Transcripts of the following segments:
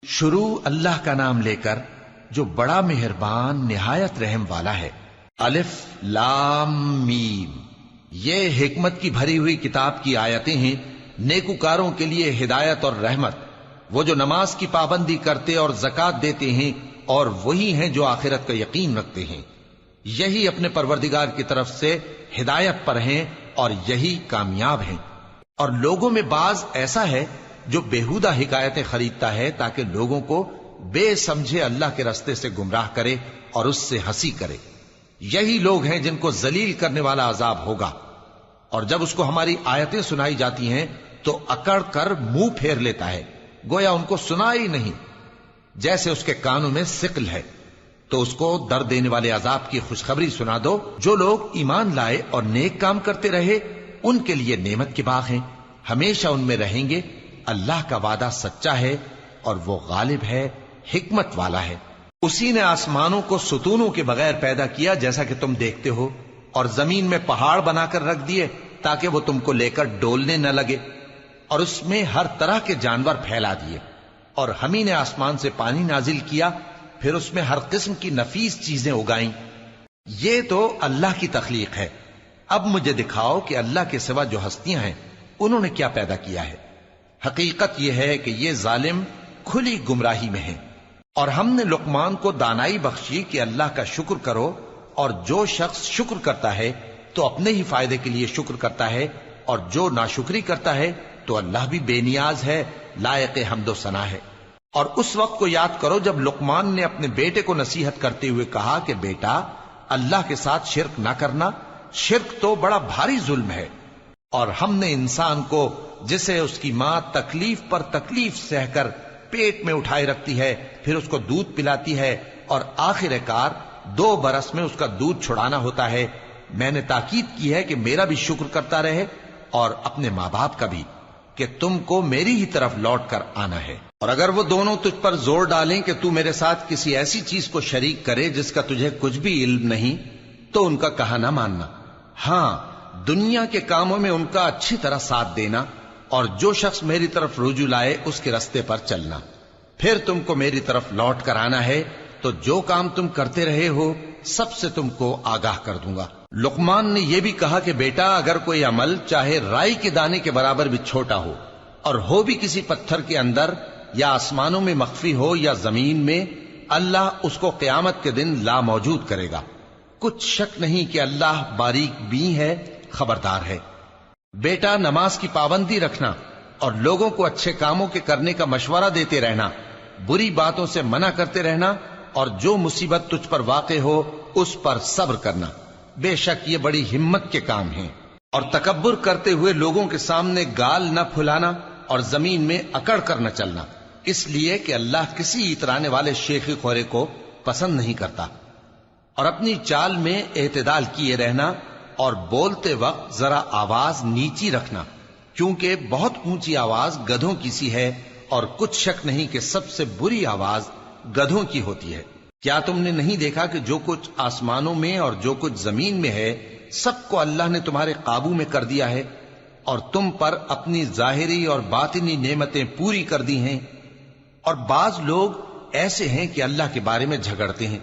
شروع اللہ کا نام لے کر جو بڑا مہربان نہایت رحم والا ہے۔ الف لام میم، یہ حکمت کی بھری ہوئی کتاب کی آیتیں ہیں، نیکوکاروں کے لیے ہدایت اور رحمت، وہ جو نماز کی پابندی کرتے اور زکوٰۃ دیتے ہیں، اور وہی ہیں جو آخرت کا یقین رکھتے ہیں، یہی اپنے پروردگار کی طرف سے ہدایت پر ہیں اور یہی کامیاب ہیں۔ اور لوگوں میں بعض ایسا ہے جو بیہودہ حکایتیں خریدتا ہے تاکہ لوگوں کو بے سمجھے اللہ کے رستے سے گمراہ کرے اور اس سے ہنسی کرے، یہی لوگ ہیں جن کو ذلیل کرنے والا عذاب ہوگا۔ اور جب اس کو ہماری آیتیں سنائی جاتی ہیں تو اکڑ کر منہ پھیر لیتا ہے، گویا ان کو سنا ہی نہیں، جیسے اس کے کانوں میں ثقل ہے۔ تو اس کو درد دینے والے عذاب کی خوشخبری سنا دو۔ جو لوگ ایمان لائے اور نیک کام کرتے رہے ان کے لیے نعمت کے باغ ہیں، ہمیشہ ان میں رہیں گے۔ اللہ کا وعدہ سچا ہے اور وہ غالب ہے، حکمت والا ہے۔ اسی نے آسمانوں کو ستونوں کے بغیر پیدا کیا جیسا کہ تم دیکھتے ہو، اور زمین میں پہاڑ بنا کر رکھ دیے تاکہ وہ تم کو لے کر ڈولنے نہ لگے، اور اس میں ہر طرح کے جانور پھیلا دیے۔ اور ہم ہی نے آسمان سے پانی نازل کیا، پھر اس میں ہر قسم کی نفیس چیزیں اگائیں۔ یہ تو اللہ کی تخلیق ہے۔ اب مجھے دکھاؤ کہ اللہ کے سوا جو ہستیاں ہیں انہوں نے کیا پیدا کیا ہے۔ حقیقت یہ ہے کہ یہ ظالم کھلی گمراہی میں ہیں۔ اور ہم نے لقمان کو دانائی بخشی کہ اللہ کا شکر کرو، اور جو شخص شکر کرتا ہے تو اپنے ہی فائدے کے لیے شکر کرتا ہے، اور جو ناشکری کرتا ہے تو اللہ بھی بے نیاز ہے، لائق حمد و ثنا ہے۔ اور اس وقت کو یاد کرو جب لقمان نے اپنے بیٹے کو نصیحت کرتے ہوئے کہا کہ بیٹا، اللہ کے ساتھ شرک نہ کرنا، شرک تو بڑا بھاری ظلم ہے۔ اور ہم نے انسان کو، جسے اس کی ماں تکلیف پر تکلیف سہ کر پیٹ میں اٹھائے رکھتی ہے، پھر اس کو دودھ پلاتی ہے، اور آخر کار 2 برس میں اس کا دودھ چھڑانا ہوتا ہے، میں نے تاکید کی ہے کہ میرا بھی شکر کرتا رہے اور اپنے ماں باپ کا بھی، کہ تم کو میری ہی طرف لوٹ کر آنا ہے۔ اور اگر وہ دونوں تجھ پر زور ڈالیں کہ تو میرے ساتھ کسی ایسی چیز کو شریک کرے جس کا تجھے کچھ بھی علم نہیں، تو ان کا کہا نہ ماننا، ہاں دنیا کے کاموں میں ان کا اچھی طرح ساتھ دینا، اور جو شخص میری طرف رجوع لائے اس کے رستے پر چلنا، پھر تم کو میری طرف لوٹ کر آنا ہے، تو جو کام تم کرتے رہے ہو سب سے تم کو آگاہ کر دوں گا۔ لقمان نے یہ بھی کہا کہ بیٹا، اگر کوئی عمل چاہے رائی کے دانے کے برابر بھی چھوٹا ہو، اور ہو بھی کسی پتھر کے اندر یا آسمانوں میں مخفی ہو یا زمین میں، اللہ اس کو قیامت کے دن لا موجود کرے گا۔ کچھ شک نہیں کہ اللہ باریک بین ہے، خبردار ہے۔ بیٹا، نماز کی پابندی رکھنا اور لوگوں کو اچھے کاموں کے کرنے کا مشورہ دیتے رہنا، بری باتوں سے منع کرتے رہنا، اور جو مصیبت تجھ پر واقع ہو اس پر صبر کرنا، بے شک یہ بڑی ہمت کے کام ہیں۔ اور تکبر کرتے ہوئے لوگوں کے سامنے گال نہ پھلانا اور زمین میں اکڑ کر نہ چلنا، اس لیے کہ اللہ کسی اترانے والے شیخی خورے کو پسند نہیں کرتا۔ اور اپنی چال میں اعتدال کیے رہنا، اور بولتے وقت ذرا آواز نیچی رکھنا، کیونکہ بہت اونچی آواز گدھوں کی سی ہے، اور کچھ شک نہیں کہ سب سے بری آواز گدھوں کی ہوتی ہے۔ کیا تم نے نہیں دیکھا کہ جو کچھ آسمانوں میں اور جو کچھ زمین میں ہے سب کو اللہ نے تمہارے قابو میں کر دیا ہے، اور تم پر اپنی ظاہری اور باطنی نعمتیں پوری کر دی ہیں۔ اور بعض لوگ ایسے ہیں کہ اللہ کے بارے میں جھگڑتے ہیں،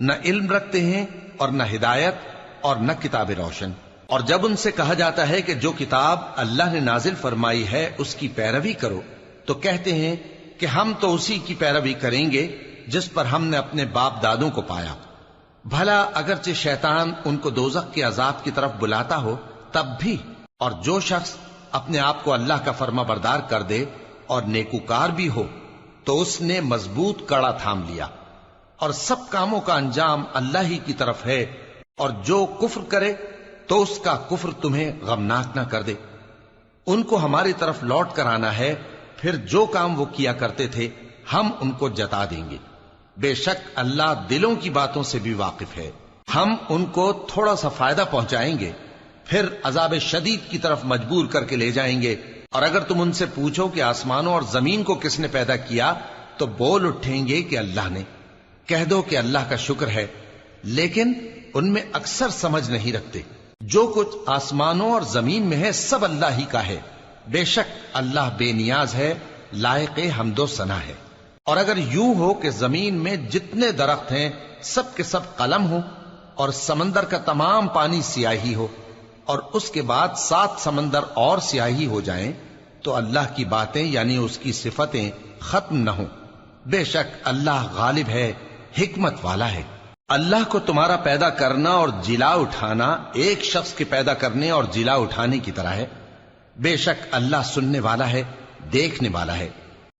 نہ علم رکھتے ہیں اور نہ ہدایت اور نہ کتاب روشن۔ اور جب ان سے کہا جاتا ہے کہ جو کتاب اللہ نے نازل فرمائی ہے اس کی پیروی کرو، تو کہتے ہیں کہ ہم تو اسی کی پیروی کریں گے جس پر ہم نے اپنے باپ دادوں کو پایا۔ بھلا اگرچہ شیطان ان کو دوزخ کے عذاب کی طرف بلاتا ہو تب بھی۔ اور جو شخص اپنے آپ کو اللہ کا فرما بردار کر دے اور نیکوکار بھی ہو تو اس نے مضبوط کڑا تھام لیا، اور سب کاموں کا انجام اللہ ہی کی طرف ہے۔ اور جو کفر کرے تو اس کا کفر تمہیں غمناک نہ کر دے۔ ان کو ہماری طرف لوٹ کر آنا ہے، پھر جو کام وہ کیا کرتے تھے ہم ان کو جتا دیں گے۔ بے شک اللہ دلوں کی باتوں سے بھی واقف ہے۔ ہم ان کو تھوڑا سا فائدہ پہنچائیں گے، پھر عذاب شدید کی طرف مجبور کر کے لے جائیں گے۔ اور اگر تم ان سے پوچھو کہ آسمانوں اور زمین کو کس نے پیدا کیا، تو بول اٹھیں گے کہ اللہ نے۔ کہہ دو کہ اللہ کا شکر ہے، لیکن ان میں اکثر سمجھ نہیں رکھتے۔ جو کچھ آسمانوں اور زمین میں ہے سب اللہ ہی کا ہے، بے شک اللہ بے نیاز ہے، لائق حمد و ثنا ہے۔ اور اگر یوں ہو کہ زمین میں جتنے درخت ہیں سب کے سب قلم ہو اور سمندر کا تمام پانی سیاہی ہو اور اس کے بعد 7 سمندر اور سیاہی ہو جائیں تو اللہ کی باتیں یعنی اس کی صفتیں ختم نہ ہوں۔ بے شک اللہ غالب ہے، حکمت والا ہے۔ اللہ کو تمہارا پیدا کرنا اور جلا اٹھانا ایک شخص کے پیدا کرنے اور جلا اٹھانے کی طرح ہے۔ بے شک اللہ سننے والا ہے، دیکھنے والا ہے۔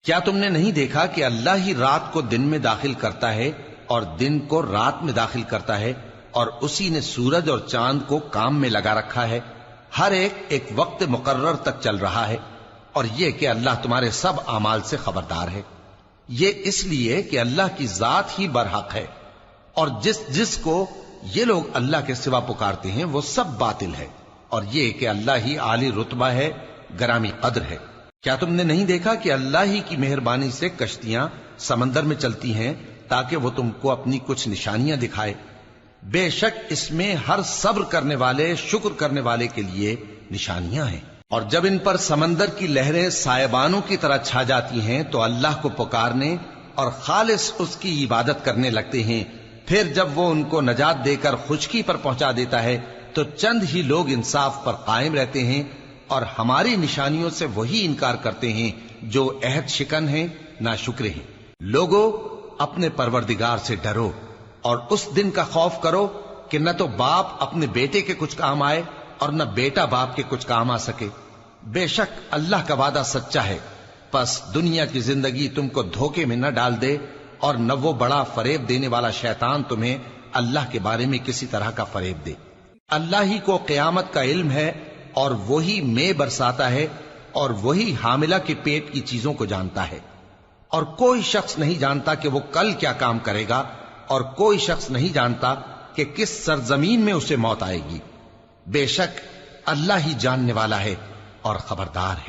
کیا تم نے نہیں دیکھا کہ اللہ ہی رات کو دن میں داخل کرتا ہے اور دن کو رات میں داخل کرتا ہے، اور اسی نے سورج اور چاند کو کام میں لگا رکھا ہے، ہر ایک وقت مقرر تک چل رہا ہے، اور یہ کہ اللہ تمہارے سب اعمال سے خبردار ہے۔ یہ اس لیے کہ اللہ کی ذات ہی برحق ہے، اور جس کو یہ لوگ اللہ کے سوا پکارتے ہیں وہ سب باطل ہے، اور یہ کہ اللہ ہی عالی رتبہ ہے، گرامی قدر ہے۔ کیا تم نے نہیں دیکھا کہ اللہ ہی کی مہربانی سے کشتیاں سمندر میں چلتی ہیں تاکہ وہ تم کو اپنی کچھ نشانیاں دکھائے؟ بے شک اس میں ہر صبر کرنے والے، شکر کرنے والے کے لیے نشانیاں ہیں۔ اور جب ان پر سمندر کی لہریں سائبانوں کی طرح چھا جاتی ہیں تو اللہ کو پکارنے اور خالص اس کی عبادت کرنے لگتے ہیں، پھر جب وہ ان کو نجات دے کر خشکی پر پہنچا دیتا ہے تو چند ہی لوگ انصاف پر قائم رہتے ہیں، اور ہماری نشانیوں سے وہی انکار کرتے ہیں جو عہد شکن ہیں، ناشکرے ہیں۔ لوگو اپنے پروردگار سے ڈرو اور اس دن کا خوف کرو کہ نہ تو باپ اپنے بیٹے کے کچھ کام آئے اور نہ بیٹا باپ کے کچھ کام آ سکے۔ بے شک اللہ کا وعدہ سچا ہے، پس دنیا کی زندگی تم کو دھوکے میں نہ ڈال دے، اور نہ وہ بڑا فریب دینے والا شیطان تمہیں اللہ کے بارے میں کسی طرح کا فریب دے۔ اللہ ہی کو قیامت کا علم ہے، اور وہی میں برساتا ہے، اور وہی حاملہ کے پیٹ کی چیزوں کو جانتا ہے، اور کوئی شخص نہیں جانتا کہ وہ کل کیا کام کرے گا، اور کوئی شخص نہیں جانتا کہ کس سرزمین میں اسے موت آئے گی۔ بے شک اللہ ہی جاننے والا ہے اور خبردار ہے۔